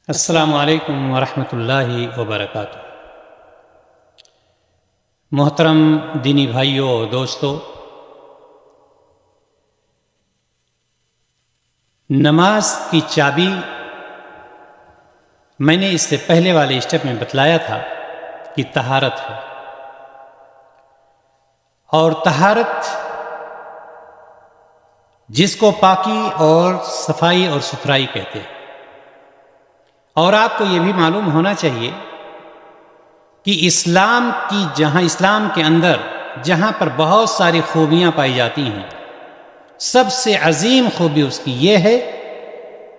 السلام علیکم ورحمۃ اللہ وبرکاتہ۔ محترم دینی بھائیوں اور دوستو، نماز کی چابی میں نے اس سے پہلے والے اسٹیپ میں بتلایا تھا کہ طہارت ہے، اور طہارت جس کو پاکی اور صفائی اور ستھرائی کہتے ہیں۔ اور آپ کو یہ بھی معلوم ہونا چاہیے کہ اسلام کے اندر جہاں پر بہت ساری خوبیاں پائی جاتی ہیں، سب سے عظیم خوبی اس کی یہ ہے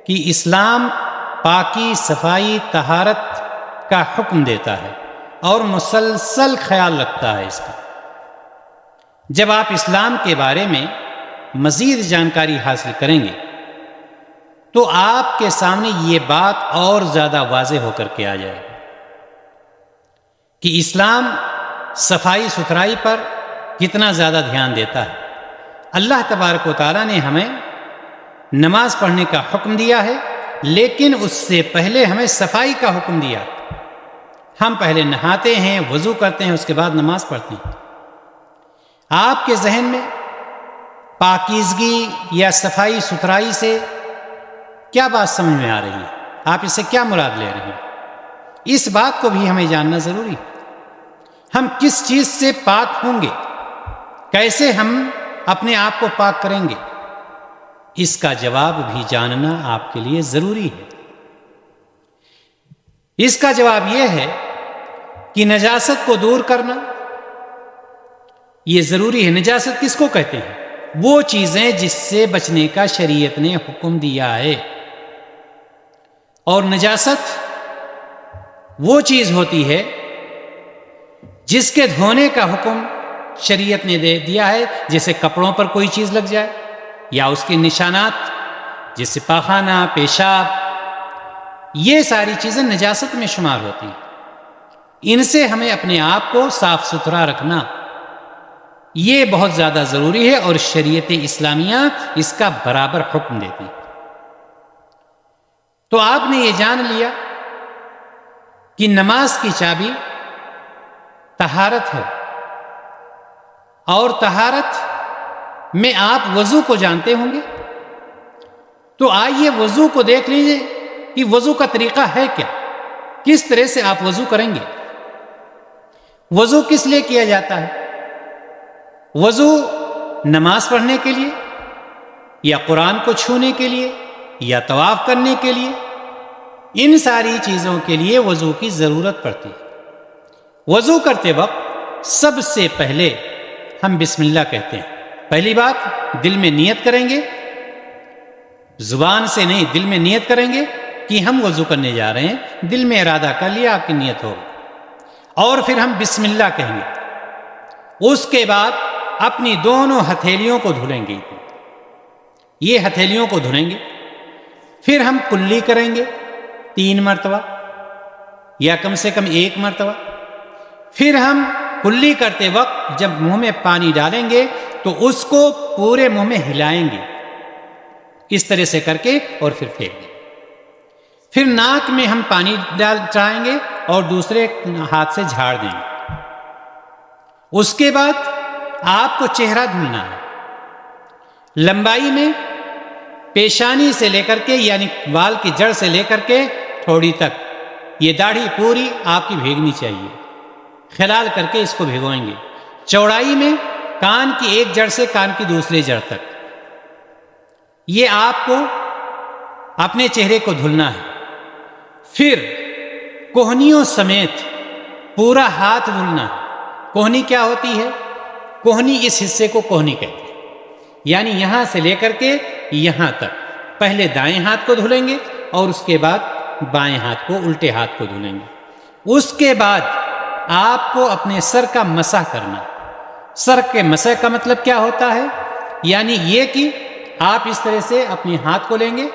کہ اسلام پاکی، صفائی، طہارت کا حکم دیتا ہے اور مسلسل خیال رکھتا ہے اس کا۔ جب آپ اسلام کے بارے میں مزید جانکاری حاصل کریں گے تو آپ کے سامنے یہ بات اور زیادہ واضح ہو کر کے آ جائے گی کہ اسلام صفائی ستھرائی پر کتنا زیادہ دھیان دیتا ہے۔ اللہ تبارک و تعالیٰ نے ہمیں نماز پڑھنے کا حکم دیا ہے، لیکن اس سے پہلے ہمیں صفائی کا حکم دیا۔ ہم پہلے نہاتے ہیں، وضو کرتے ہیں، اس کے بعد نماز پڑھتے ہیں۔ آپ کے ذہن میں پاکیزگی یا صفائی ستھرائی سے کیا بات سمجھ میں آ رہی ہے؟ آپ اس سے کیا مراد لے رہے ہیں؟ اس بات کو بھی ہمیں جاننا ضروری ہے۔ ہم کس چیز سے پاک ہوں گے؟ کیسے ہم اپنے آپ کو پاک کریں گے؟ اس کا جواب بھی جاننا آپ کے لیے ضروری ہے۔ اس کا جواب یہ ہے کہ نجاست کو دور کرنا یہ ضروری ہے۔ نجاست کس کو کہتے ہیں؟ وہ چیزیں جس سے بچنے کا شریعت نے حکم دیا ہے۔ اور نجاست وہ چیز ہوتی ہے جس کے دھونے کا حکم شریعت نے دے دیا ہے، جیسے کپڑوں پر کوئی چیز لگ جائے یا اس کے نشانات جیسے پاخانہ، پیشاب، یہ ساری چیزیں نجاست میں شمار ہوتی ہیں۔ ان سے ہمیں اپنے آپ کو صاف ستھرا رکھنا یہ بہت زیادہ ضروری ہے، اور شریعت اسلامیہ اس کا برابر حکم دیتی ہے۔ تو آپ نے یہ جان لیا کہ نماز کی چابی طہارت ہے، اور طہارت میں آپ وضو کو جانتے ہوں گے۔ تو آئیے وضو کو دیکھ لیجئے کہ وضو کا طریقہ ہے کیا، کس طرح سے آپ وضو کریں گے۔ وضو کس لیے کیا جاتا ہے؟ وضو نماز پڑھنے کے لیے، یا قرآن کو چھونے کے لیے، یا طواف کرنے کے لیے، ان ساری چیزوں کے لیے وضو کی ضرورت پڑتی ہے۔ وضو کرتے وقت سب سے پہلے ہم بسم اللہ کہتے ہیں۔ پہلی بات، دل میں نیت کریں گے، زبان سے نہیں، دل میں نیت کریں گے کہ ہم وضو کرنے جا رہے ہیں۔ دل میں ارادہ کر لیا، آپ کی نیت ہوگی، اور پھر ہم بسم اللہ کہیں گے۔ اس کے بعد اپنی دونوں ہتھیلیوں کو دھلیں گے، یہ ہتھیلیوں کو دھلیں گے۔ پھر ہم کلی کریں گے 3 مرتبہ یا کم سے کم 1 مرتبہ۔ پھر ہم کلی کرتے وقت جب منہ میں پانی ڈالیں گے تو اس کو پورے منہ میں ہلائیں گے، اس طرح سے کر کے، اور پھر پھینک دیں۔ پھر ناک میں ہم پانی ڈالیں گے اور دوسرے ہاتھ سے جھاڑ دیں گے۔ اس کے بعد آپ کو چہرہ دھلنا ہے، لمبائی میں پیشانی سے لے کر کے، یعنی بال کی جڑ سے لے کر کے تھوڑی تک، یہ داڑھی پوری آپ کی بھیگنی چاہیے۔ خلال کر کے اس کو بھگوئیں گے۔ چوڑائی میں کان کی ایک جڑ سے کان کی دوسری جڑ تک، یہ آپ کو اپنے چہرے کو دھلنا ہے۔ پھر کوہنیوں سمیت پورا ہاتھ دھلنا ہے۔ کوہنی کیا ہوتی ہے؟ کوہنی اس حصے کو کوہنی کہتے ہیں، یعنی یہاں سے لے کر کے یہاں تک۔ پہلے دائیں ہاتھ کو دھلیں گے اور اس کے بعد بائیں ہاتھ کو، الٹے ہاتھ کو دھلیں گے۔ اس کے بعد آپ کو اپنے سر کا مسح کرنا۔ سر کے مسح کا مطلب کیا ہوتا ہے؟ یعنی یہ کہ آپ اس طرح سے اپنے ہاتھ کو لیں گے،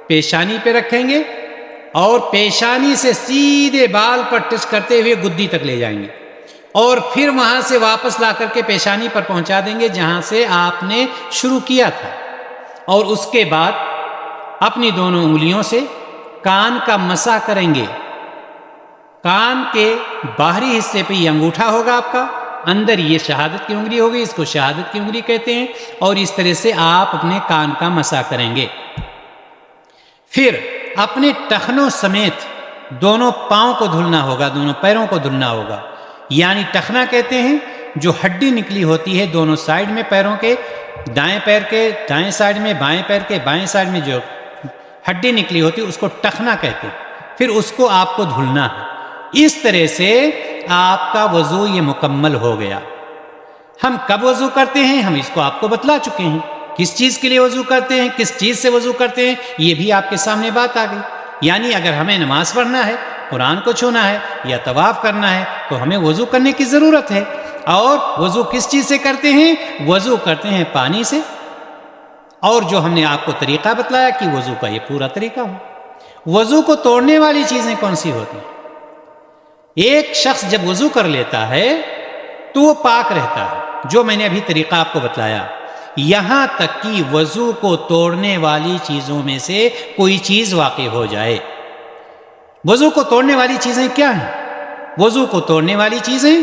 پیشانی پہ رکھیں گے، اور پیشانی سے سیدھے بال پر ٹچ کرتے ہوئے گدی تک لے جائیں گے، اور پھر وہاں سے واپس لا کر کے پیشانی پر پہنچا دیں گے جہاں سے آپ نے شروع کیا تھا۔ اور اس کے بعد اپنی دونوں انگلیوں سے کان کا مسح کریں گے. کان کے باہری حصے پہ یہ انگوٹھا ہوگا آپ کا، اندر یہ شہادت کی انگلی ہوگی، اس کو شہادت کی انگلی کہتے ہیں، اور اس طرح سے آپ اپنے کان کا مسح کریں گے. پھر اپنے ٹخنوں سمیت دونوں پاؤں کو دھلنا ہوگا، دونوں پیروں کو دھلنا ہوگا. یعنی ٹخنا کہتے ہیں جو ہڈی نکلی ہوتی ہے دونوں سائڈ میں پیروں کے، دائیں پیر کے دائیں سائڈ میں، بائیں پیر کے بائیں سائڈ میں جو ہڈی نکلی ہوتی ہے اس کو ٹخنا کہتے ہیں. پھر اس کو آپ کو دھلنا ہے. اس طرح سے آپ کا وضو یہ مکمل ہو گیا. ہم کب وضو کرتے ہیں ہم اس کو آپ کو بتلا چکے ہیں، کس چیز کے لیے وضو کرتے ہیں، کس چیز سے وضو کرتے ہیں، یہ بھی آپ کے سامنے بات آ گئی. یعنی اگر ہمیں نماز پڑھنا ہے، قرآن کو چھونا ہے یا طواف کرنا ہے تو ہمیں وضو کرنے کی ضرورت ہے. اور وضو کس چیز سے کرتے ہیں؟ وضو کرتے ہیں پانی سے. اور جو ہم نے آپ کو طریقہ بتلایا کہ وضو کا یہ پورا طریقہ ہو. وضو کو توڑنے والی چیزیں کون سی ہوتی ہیں؟ ایک شخص جب وضو کر لیتا ہے تو وہ پاک رہتا ہے، جو میں نے ابھی طریقہ آپ کو بتلایا، یہاں تک کہ وضو کو توڑنے والی چیزوں میں سے کوئی چیز واقع ہو جائے. وضو کو توڑنے والی چیزیں کیا ہیں؟ وضو کو توڑنے والی چیزیں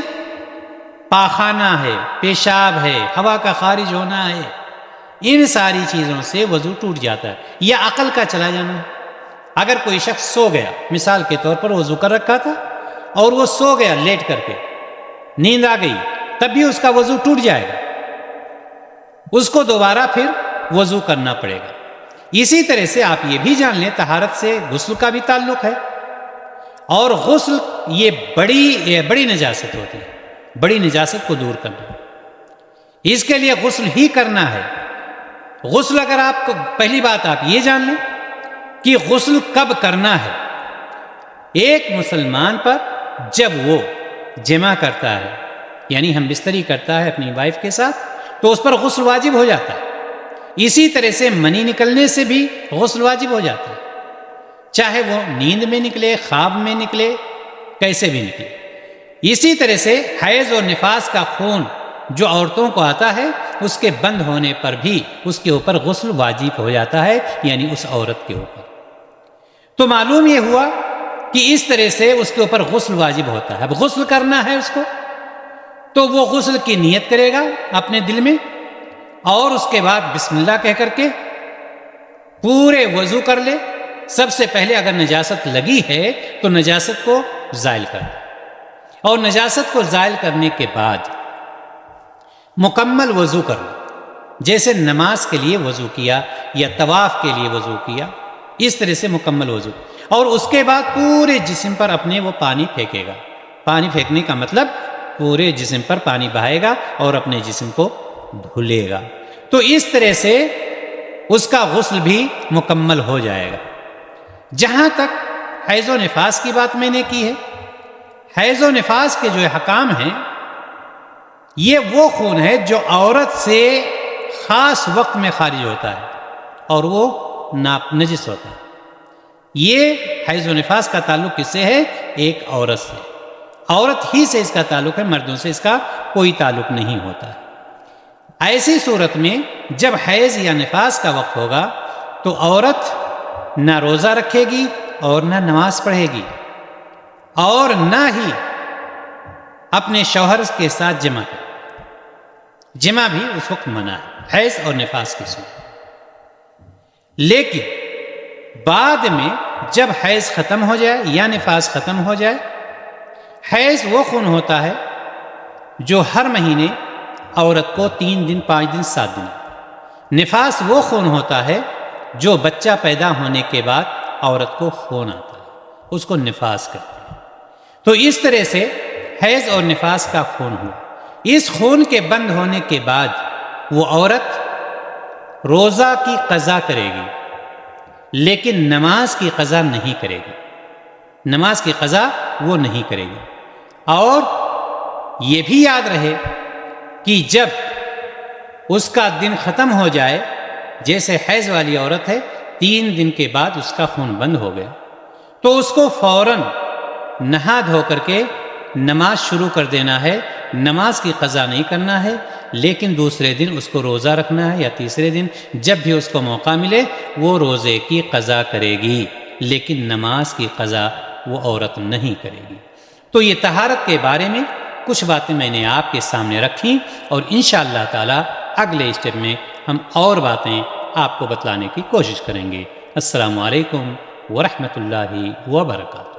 پاخانہ ہے، پیشاب ہے، ہوا کا خارج ہونا ہے، ان ساری چیزوں سے وضو ٹوٹ جاتا ہے. یا عقل کا چلا جانا ہے. اگر کوئی شخص سو گیا، مثال کے طور پر وضو کر رکھا تھا اور وہ سو گیا لیٹ کر کے، نیند آ گئی، تب بھی اس کا وضو ٹوٹ جائے گا، اس کو دوبارہ پھر وضو کرنا پڑے گا. اسی طرح سے آپ یہ بھی جان لیں طہارت سے غسل کا بھی تعلق ہے. اور غسل یہ بڑی نجاست ہوتی ہے، بڑی نجاست کو دور کرنا، اس کے لیے غسل ہی کرنا ہے. غسل اگر آپ کو پہلی بات آپ یہ جان لیں کہ غسل کب کرنا ہے. ایک مسلمان پر جب وہ جمع کرتا ہے، یعنی ہم بستری کرتا ہے اپنی وائف کے ساتھ، تو اس پر غسل واجب ہو جاتا ہے. اسی طرح سے منی نکلنے سے بھی غسل واجب ہو جاتا ہے، چاہے وہ نیند میں نکلے، خواب میں نکلے، کیسے بھی نکلے. اسی طرح سے حیض اور نفاس کا خون جو عورتوں کو آتا ہے، اس کے بند ہونے پر بھی اس کے اوپر غسل واجب ہو جاتا ہے، یعنی اس عورت کے اوپر. تو معلوم یہ ہوا کہ اس طرح سے اس کے اوپر غسل واجب ہوتا ہے. اب غسل کرنا ہے اس کو، تو وہ غسل کی نیت کرے گا اپنے دل میں، اور اس کے بعد بسم اللہ کہہ کر کے پورے وضو کر لے. سب سے پہلے اگر نجاست لگی ہے تو نجاست کو زائل کر دے، اور نجاست کو زائل کرنے کے بعد مکمل وضو کر لے. جیسے نماز کے لیے وضو کیا یا طواف کے لیے وضو کیا، اس طرح سے مکمل وضو. اور اس کے بعد پورے جسم پر اپنے وہ پانی پھینکے گا. پانی پھینکنے کا مطلب پورے جسم پر پانی بہائے گا اور اپنے جسم کو دھلے گا. تو اس طرح سے اس کا غسل بھی مکمل ہو جائے گا. جہاں تک حیض و نفاس کی بات میں نے کی ہے، حیض و نفاس کے جو احکام ہیں، یہ وہ خون ہے جو عورت سے خاص وقت میں خارج ہوتا ہے اور وہ نجس ہوتا ہے. یہ حیض و نفاس کا تعلق کس سے ہے؟ ایک عورت سے. عورت ہی سے اس کا تعلق ہے، مردوں سے اس کا کوئی تعلق نہیں ہوتا ہے. ایسی صورت میں جب حیض یا نفاس کا وقت ہوگا تو عورت نہ روزہ رکھے گی اور نہ نماز پڑھے گی، اور نہ ہی اپنے شوہر کے ساتھ جمع کرے. جمع بھی اس وقت منع ہے حیض اور نفاس کی صورت. لیکن بعد میں جب حیض ختم ہو جائے یا نفاس ختم ہو جائے، حیض وہ خون ہوتا ہے جو ہر مہینے عورت کو 3 دن 5 دن 7 دن. نفاس وہ خون ہوتا ہے جو بچہ پیدا ہونے کے بعد عورت کو خون آتا ہے، اس کو نفاس کہتے ہیں. تو اس طرح سے حیض اور نفاس کا خون ہو. اس خون کے بند ہونے کے بعد وہ عورت روزہ کی قضا کرے گی، لیکن نماز کی قضا نہیں کرے گی. نماز کی قضا وہ نہیں کرے گی. اور یہ بھی یاد رہے کہ جب اس کا دن ختم ہو جائے، جیسے حیض والی عورت ہے 3 دن کے بعد اس کا خون بند ہو گیا، تو اس کو فوراً نہا دھو کر کے نماز شروع کر دینا ہے. نماز کی قضا نہیں کرنا ہے، لیکن دوسرے دن اس کو روزہ رکھنا ہے، یا تیسرے دن جب بھی اس کو موقع ملے وہ روزے کی قضا کرے گی. لیکن نماز کی قضا وہ عورت نہیں کرے گی۔ تو یہ طہارت کے بارے میں کچھ باتیں میں نے آپ کے سامنے رکھیں، اور انشاءاللہ تعالی اگلے اسٹیپ میں ہم اور باتیں آپ کو بتلانے کی کوشش کریں گے۔ السلام علیکم ورحمۃ اللہ وبرکاتہ۔